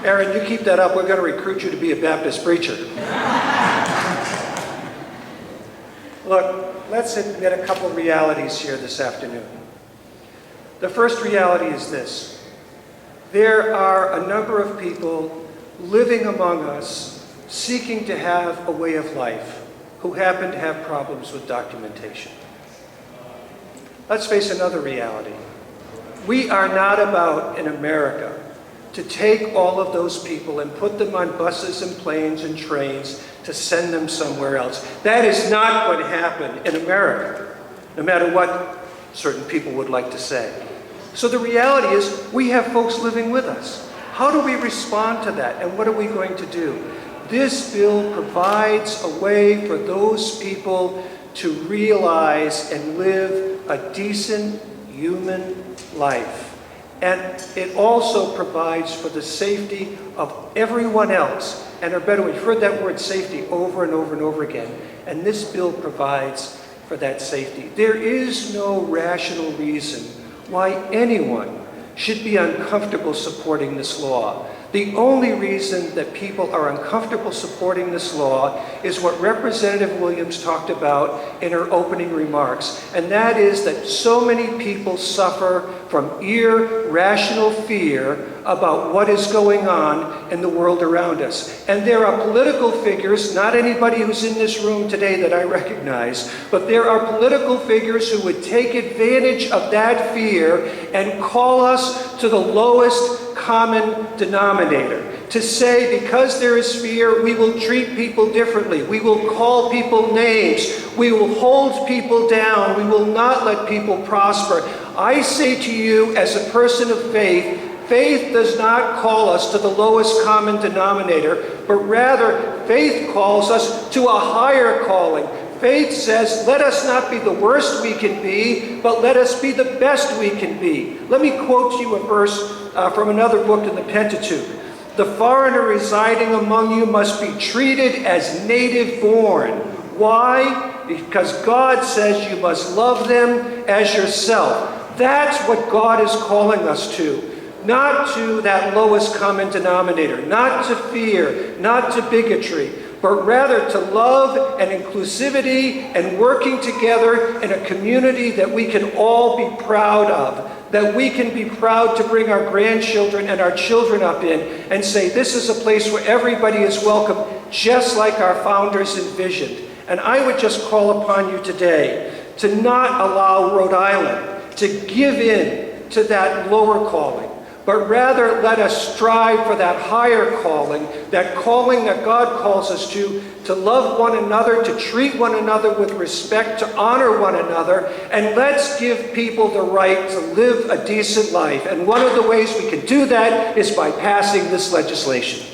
Aaron, you keep that up, we're going to recruit you to be a Baptist preacher. Look, let's admit a couple realities here this afternoon. The first reality is this. There are a number of people living among us seeking to have a way of life who happen to have problems with documentation. Let's face another reality. We are not about, in America, to take all of those people and put them on buses and planes and trains to send them somewhere else. That is not going to happen in America, no matter what certain people would like to say. So the reality is, we have folks living with us. How do we respond to that, and what are we going to do? This bill provides a way for those people to realize and live a decent human life. And it also provides for the safety of everyone else. And or better, we've heard that word safety over and over and over again. And this bill provides for that safety. There is no rational reason why anyone should be uncomfortable supporting this law. The only reason that people are uncomfortable supporting this law is what Representative Williams talked about in her opening remarks, and that is that so many people suffer from irrational fear about what is going on in the world around us. And there are political figures, not anybody who's in this room today that I recognize, but there are political figures who would take advantage of that fear and call us to the lowest common denominator. To say, because there is fear, we will treat people differently. We will call people names. We will hold people down. We will not let people prosper. I say to you, as a person of faith, faith does not call us to the lowest common denominator, but rather faith calls us to a higher calling. Faith says, let us not be the worst we can be, but let us be the best we can be. Let me quote you a verse from another book in the Pentateuch. The foreigner residing among you must be treated as native born. Why? Because God says you must love them as yourself. That's what God is calling us to. Not to that lowest common denominator, not to fear, not to bigotry, but rather to love and inclusivity and working together in a community that we can all be proud of, that we can be proud to bring our grandchildren and our children up in and say, this is a place where everybody is welcome, just like our founders envisioned. And I would just call upon you today to not allow Rhode Island to give in to that lower calling, but rather let us strive for that higher calling that God calls us to love one another, to treat one another with respect, to honor one another, and let's give people the right to live a decent life. And one of the ways we can do that is by passing this legislation.